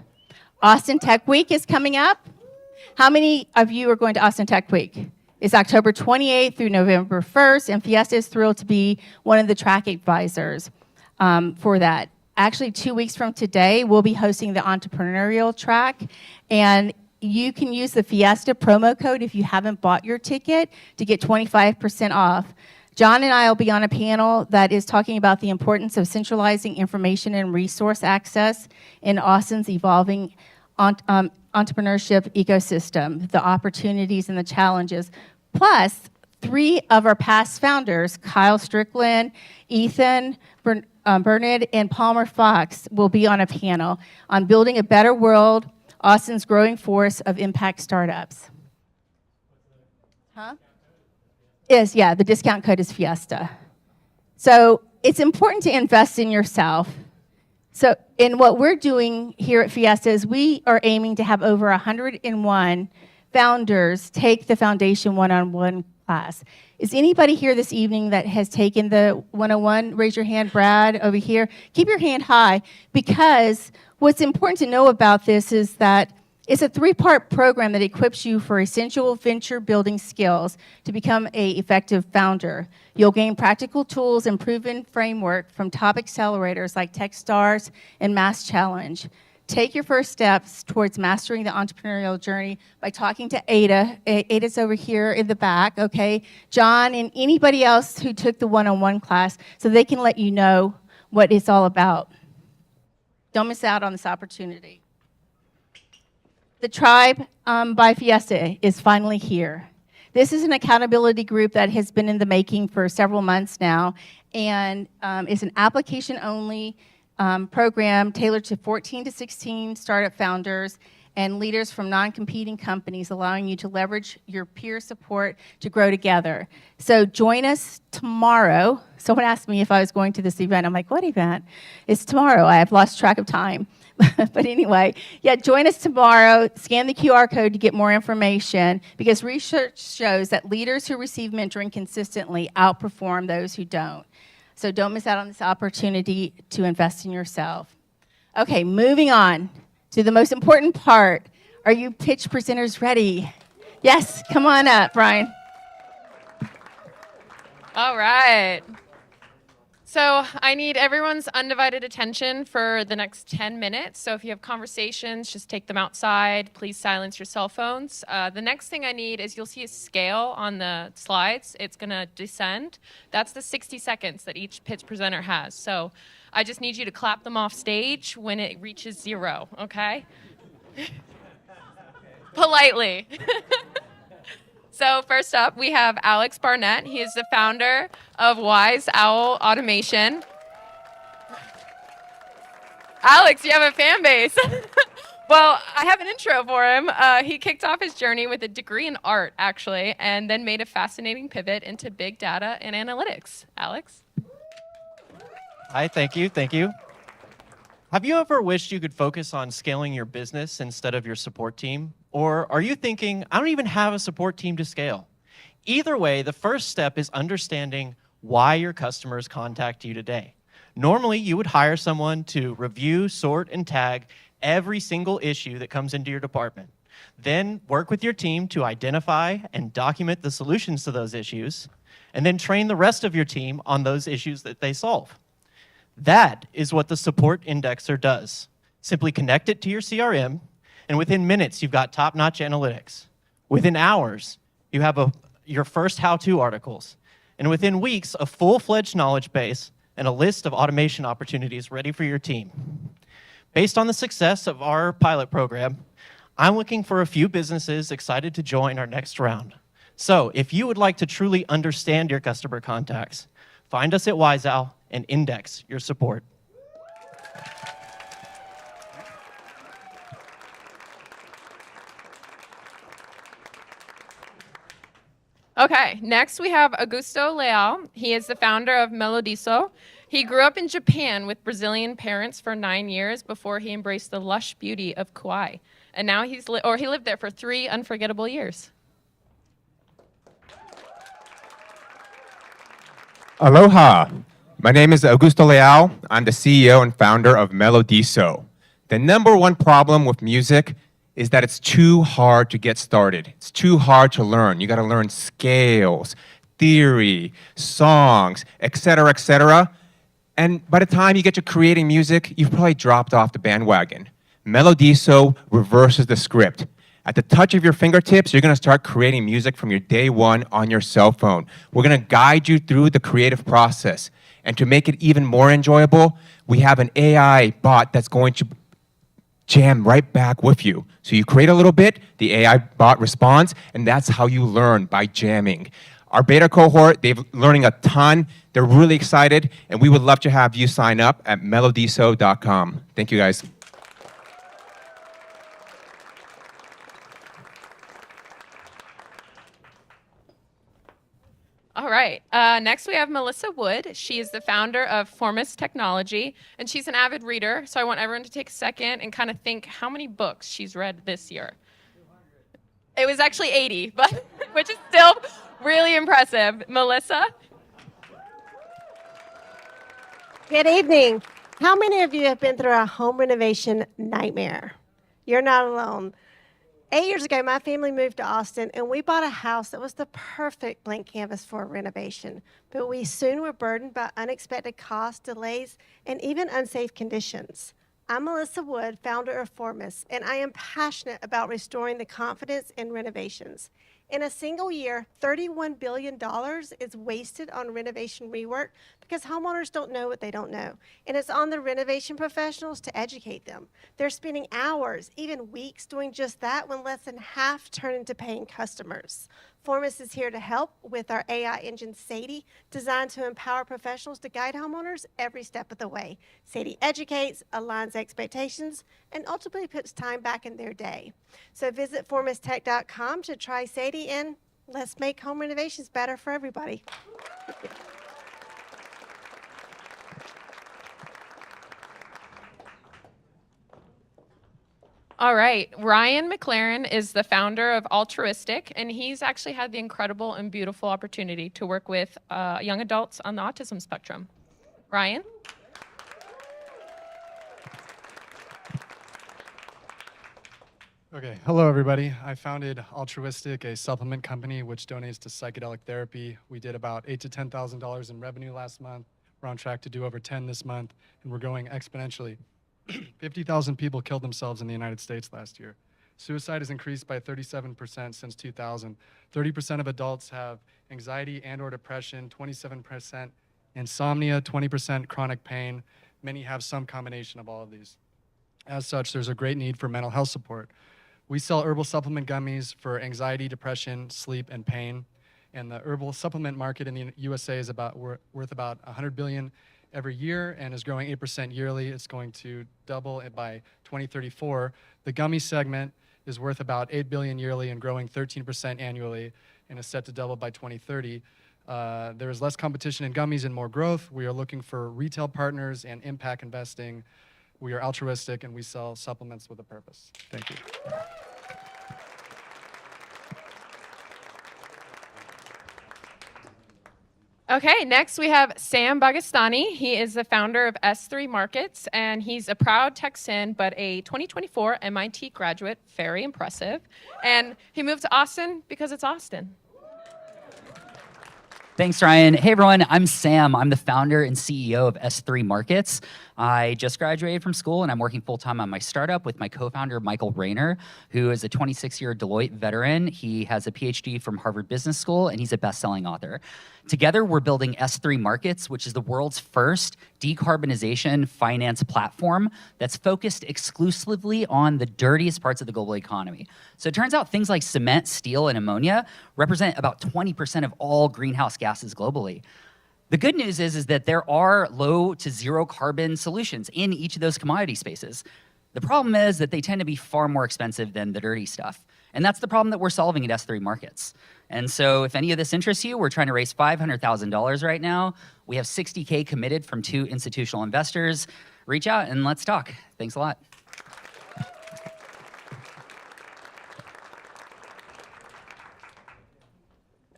Austin Tech Week is coming up. How many of you are going to Austin Tech Week? It's October 28th through November 1st, and F.I.E.S.T.A is thrilled to be one of the track advisors for that. Actually, 2 weeks from today, we'll be hosting the entrepreneurial track, and you can use the F.I.E.S.T.A promo code if you haven't bought your ticket to get 25% off. John and I will be on a panel that is talking about the importance of centralizing information and resource access in Austin's evolving entrepreneurship ecosystem, the opportunities and the challenges. Plus, 3 of our past founders, Kyle Strickland, Ethan Bernard, and Palmer Fox, will be on a panel on building a better world, Austin's growing force of impact startups. Huh? The discount code is F.I.E.S.T.A. So it's important to invest in yourself. So in what we're doing here at F.I.E.S.T.A is we are aiming to have over 101 founders take the Foundation one-on-one class. Is anybody here this evening that has taken the 101? Raise your hand. Brad, over here. Keep your hand high, because what's important to know about this is that it's a 3-part program that equips you for essential venture building skills to become an effective founder. You'll gain practical tools and proven framework from top accelerators like Techstars and Mass Challenge. Take your first steps towards mastering the entrepreneurial journey by talking to Ada. Ada's over here in the back, okay? John and anybody else who took the one-on-one class, so they can let you know what it's all about. Don't miss out on this opportunity. The Tribe by F.I.E.S.T.A is finally here. This is an accountability group that has been in the making for several months now, and it's an application-only program tailored to 14 to 16 startup founders and leaders from non-competing companies, allowing you to leverage your peer support to grow together. So join us tomorrow. Someone asked me if I was going to this event. I'm like, what event? It's tomorrow. I have lost track of time. But anyway, yeah, join us tomorrow. Scan the QR code to get more information because research shows that leaders who receive mentoring consistently outperform those who don't. So don't miss out on this opportunity to invest in yourself. Okay, moving on to the most important part. Are you pitch presenters ready? Yes, come on up, Brian. All right. So I need everyone's undivided attention for the next 10 minutes. So if you have conversations, just take them outside. Please silence your cell phones. The next thing I need is you'll see a scale on the slides. It's going to descend. That's the 60 seconds that each pitch presenter has. So I just need you to clap them off stage when it reaches 0, okay? Politely. So first up, we have Alex Barnett. He is the founder of Wise Owl Automation. Alex, you have a fan base. Well, I have an intro for him. He kicked off his journey with a degree in art, actually, and then made a fascinating pivot into big data and analytics. Alex? Hi, thank you. Have you ever wished you could focus on scaling your business instead of your support team? Or are you thinking, I don't even have a support team to scale? Either way, the first step is understanding why your customers contact you today. Normally, you would hire someone to review, sort, and tag every single issue that comes into your department. Then work with your team to identify and document the solutions to those issues, and then train the rest of your team on those issues that they solve. That is what the support indexer does. Simply connect it to your CRM, and within minutes, you've got top-notch analytics. Within hours, you have your first how-to articles. And within weeks, a full-fledged knowledge base and a list of automation opportunities ready for your team. Based on the success of our pilot program, I'm looking for a few businesses excited to join our next round. So if you would like to truly understand your customer contacts, find us at WiseOwl and index your support. Okay, next we have Augusto Leal. He is the founder of Melodiso. He grew up in Japan with Brazilian parents for 9 years before he embraced the lush beauty of Kauai. And now he lived there for 3 unforgettable years. Aloha. My name is Augusto Leal. I'm the CEO and founder of Melodiso. The number one problem with music is that it's too hard to get started. It's too hard to learn. You got to learn scales, theory, songs, etc., etc. And by the time you get to creating music, you've probably dropped off the bandwagon. Melodiso reverses the script. At the touch of your fingertips, you're going to start creating music from your day one on your cell phone. We're going to guide you through the creative process. And to make it even more enjoyable, we have an AI bot that's going to jam right back with you. So you create a little bit, the AI bot responds, and that's how you learn, by jamming. Our beta cohort, they're learning a ton. They're really excited, and we would love to have you sign up at melodiso.com. Thank you, guys. All right, next we have Melissa Wood. She is the founder of F.I.E.S.T.A Technology, and she's an avid reader, so I want everyone to take a second and kind of think how many books she's read this year. It was actually 80, but which is still really impressive. Melissa? Good evening. How many of you have been through a home renovation nightmare? You're not alone. 8 years ago, my family moved to Austin, and we bought a house that was the perfect blank canvas for a renovation. But we soon were burdened by unexpected costs, delays, and even unsafe conditions. I'm Melissa Wood, founder of F.I.E.S.T.A, and I am passionate about restoring the confidence in renovations. In a single year, $31 billion is wasted on renovation rework because homeowners don't know what they don't know. And it's on the renovation professionals to educate them. They're spending hours, even weeks, doing just that when less than half turn into paying customers. F.I.E.S.T.A is here to help with our AI engine, F.I.E.S.T.A, designed to empower professionals to guide homeowners every step of the way. F.I.E.S.T.A educates, aligns expectations, and ultimately puts time back in their day. So visit formistech.com to try F.I.E.S.T.A, and let's make home renovations better for everybody. All right. Ryan McLaren is the founder of Altruistic, and he's actually had the incredible and beautiful opportunity to work with young adults on the autism spectrum. Ryan? Okay, hello everybody. I founded Altruistic, a supplement company which donates to psychedelic therapy. We did about $8,000 to $10,000 in revenue last month. We're on track to do over 10 this month, and we're growing exponentially. 50,000 people killed themselves in the United States last year. Suicide has increased by 37% since 2000. 30% of adults have anxiety and or depression, 27% insomnia, 20% chronic pain. Many have some combination of all of these. As such, there's a great need for mental health support. We sell herbal supplement gummies for anxiety, depression, sleep, and pain. And the herbal supplement market in the USA is worth about $100 billion every year and is growing 8% yearly. It's going to double it by 2034. The gummy segment is worth about $8 billion yearly and growing 13% annually and is set to double by 2030. There is less competition in gummies and more growth. We are looking for retail partners and impact investing. We are altruistic and we sell supplements with a purpose. Thank you. Okay, next we have Sam Bagastani. He is the founder of S3 Markets, and he's a proud Texan, but a 2024 MIT graduate. Very impressive. And he moved to Austin because it's Austin. Thanks, Ryan. Hey, everyone. I'm Sam. I'm the founder and CEO of S3 Markets. I just graduated from school, and I'm working full-time on my startup with my co-founder, Michael Rayner, who is a 26-year Deloitte veteran. He has a PhD from Harvard Business School, and he's a best-selling author. Together, we're building S3 Markets, which is the world's first decarbonization finance platform that's focused exclusively on the dirtiest parts of the global economy. So it turns out things like cement, steel, and ammonia represent about 20% of all greenhouse gases globally. The good news is that there are low to zero carbon solutions in each of those commodity spaces. The problem is that they tend to be far more expensive than the dirty stuff. And that's the problem that we're solving at S3 Markets. And so if any of this interests you, we're trying to raise $500,000 right now. We have $60K committed from 2 institutional investors. Reach out and let's talk. Thanks a lot.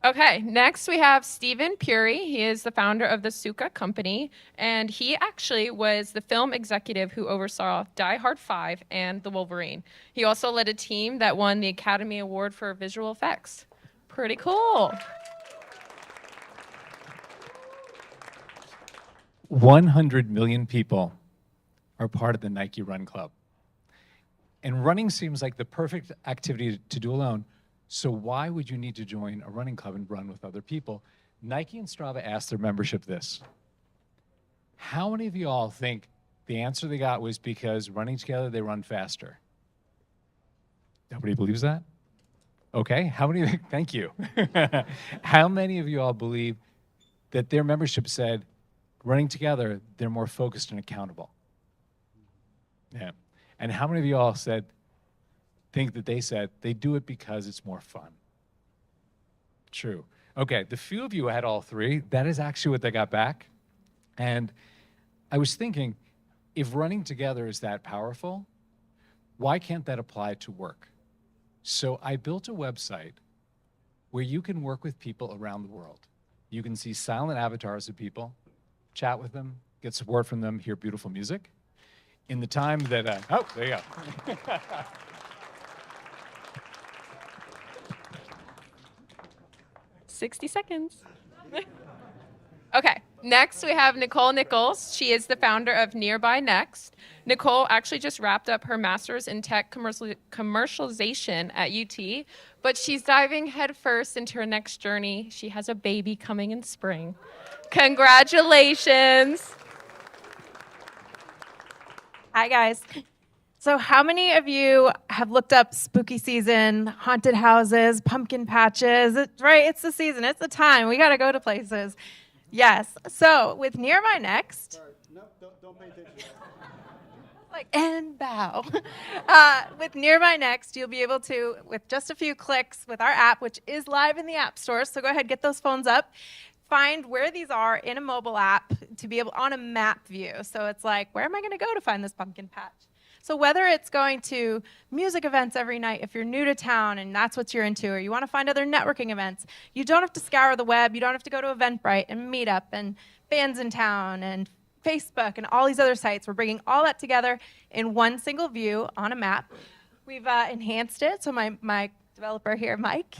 Okay, next we have Stephen Puri. He is the founder of the Suka Company, and he actually was the film executive who oversaw Die Hard 5 and The Wolverine. He also led a team that won the Academy Award for Visual Effects. Pretty cool. 100 million people are part of the Nike Run Club. And running seems like the perfect activity to do alone. So why would you need to join a running club and run with other people? Nike and Strava asked their membership this. How many of you all think the answer they got was because running together, they run faster? Nobody believes that? Okay, how many, thank you. How many of you all believe that their membership said, running together, they're more focused and accountable? Yeah. And how many of you all think that they said they do it because it's more fun? True. Okay, the few of you who had all three, that is actually what they got back. And I was thinking, if running together is that powerful, why can't that apply to work? So I built a website where you can work with people around the world. You can see silent avatars of people, chat with them, get support from them, hear beautiful music. In the time that, oh, there you go. 60 seconds. Okay, next we have Nicole Nichols. She is the founder of Nearby Next. Nicole actually just wrapped up her master's in tech commercialization at UT, but she's diving headfirst into her next journey. She has a baby coming in spring. Congratulations. Hi, guys. So how many of you have looked up spooky season, haunted houses, pumpkin patches? Right, it's the season, it's the time. We got to go to places. Yes. So with Nearby Next. Sorry, no, don't pay attention. Like, and bow. With Nearby Next, you'll be able to, with just a few clicks with our app, which is live in the App Store, so go ahead, get those phones up, find where these are in a mobile app to be able on a map view. So it's like, where am I going to go to find this pumpkin patch? So whether it's going to music events every night, if you're new to town and that's what you're into, or you want to find other networking events, you don't have to scour the web. You don't have to go to Eventbrite and Meetup and Fans in Town and Facebook and all these other sites. We're bringing all that together in one single view on a map. We've enhanced it, so my developer here, Mike,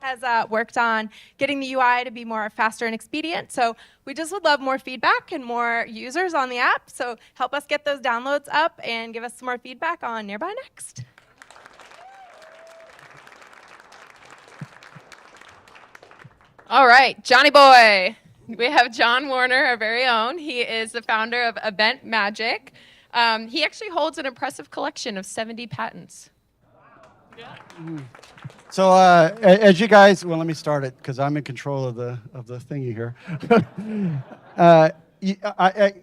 has worked on getting the UI to be more faster and expedient. So we just would love more feedback and more users on the app. So help us get those downloads up and give us some more feedback on Nearby Next. All right, Johnny Boy. We have John Warner, our very own. He is the founder of Event Magic. He actually holds an impressive collection of 70 patents. So as you guys, well, let me start it because I'm in control of the thingy here.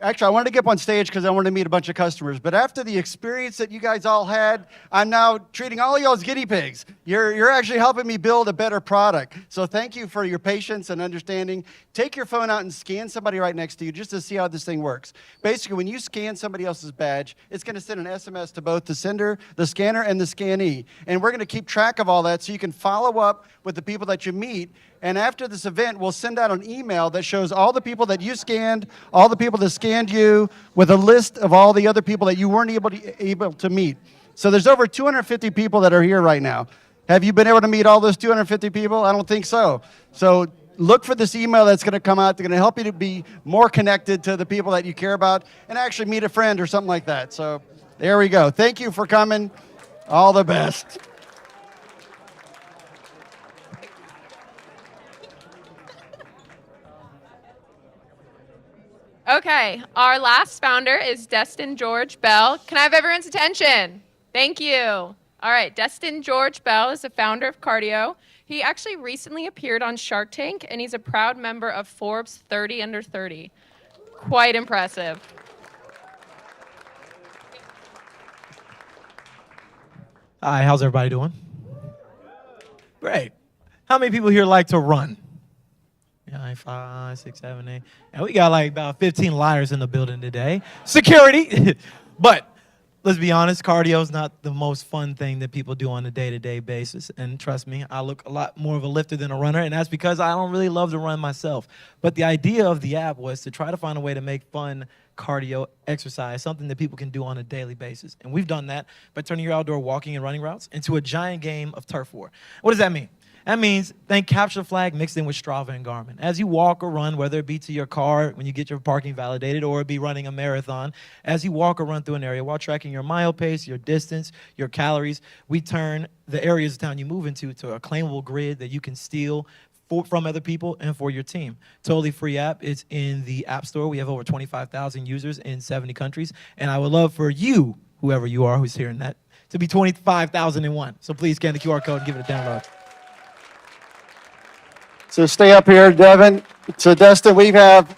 Actually, I wanted to get up on stage because I wanted to meet a bunch of customers. But after the experience that you guys all had, I'm now treating all of y'all as guinea pigs. You're actually helping me build a better product. So thank you for your patience and understanding. Take your phone out and scan somebody right next to you just to see how this thing works. Basically, when you scan somebody else's badge, it's going to send an SMS to both the sender, the scanner, and the scannee. And we're going to keep track of all that so you can follow up with the people that you meet. And after this event, we'll send out an email that shows all the people that you scanned, all the people that scanned you, with a list of all the other people that you weren't able to meet. So there's over 250 people that are here right now. Have you been able to meet all those 250 people? I don't think so. So look for this email that's going to come out. They're going to help you to be more connected to the people that you care about and actually meet a friend or something like that. So there we go. Thank you for coming. All the best. Okay, our last founder is Destin George Bell. Can I have everyone's attention? Thank you. All right, Destin George Bell is the founder of Cardio. He actually recently appeared on Shark Tank, and he's a proud member of Forbes 30 Under 30. Quite impressive. Hi, how's everybody doing? Great. How many people here like to run? Yeah, 5, 6, 7, 8. And we got like about 15 liars in the building today. Security. But let's be honest, cardio is not the most fun thing that people do on a day-to-day basis. And trust me, I look a lot more of a lifter than a runner, and that's because I don't really love to run myself. But the idea of the app was to try to find a way to make fun cardio exercise something that people can do on a daily basis. And we've done that by turning your outdoor walking and running routes into a giant game of turf war. What does that mean? That means think Capture the Flag mixed in with Strava and Garmin. As you walk or run, whether it be to your car when you get your parking validated or it be running a marathon, as you walk or run through an area while tracking your mile pace, your distance, your calories, we turn the areas of town you move into to a claimable grid that you can steal from other people and for your team. Totally free app. It's in the App Store. We have over 25,000 users in 70 countries. And I would love for you, whoever you are who's hearing that, to be 25,001. So please scan the QR code and give it a download. So stay up here, Devin. So Destin, we have,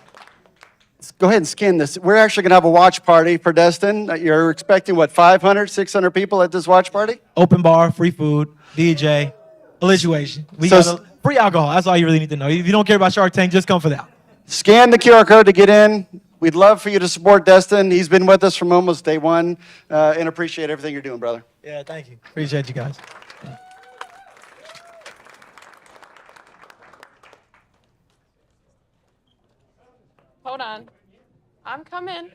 go ahead and scan this. We're actually going to have a watch party for Destin. You're expecting, what, 500, 600 people at this watch party? Open bar, free food, DJ, alliteration. We So got free alcohol. That's all you really need to know. If you don't care about Shark Tank, just come for that. Scan the QR code to get in. We'd love for you to support Destin. He's been with us from almost day one, and appreciate everything you're doing, brother. Yeah, thank you. Appreciate you guys. Hold on. I'm coming.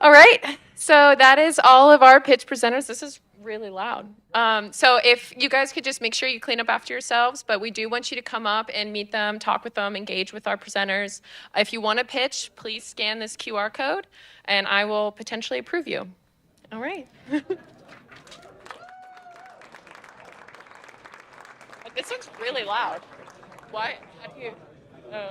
All right. So that is all of our pitch presenters. This is really loud. So if you guys could just make sure you clean up after yourselves, but we do want you to come up and meet them, talk with them, engage with our presenters. If you want to pitch, please scan this QR code, and I will potentially approve you. All right. This looks really loud. Why? How do you? Oh.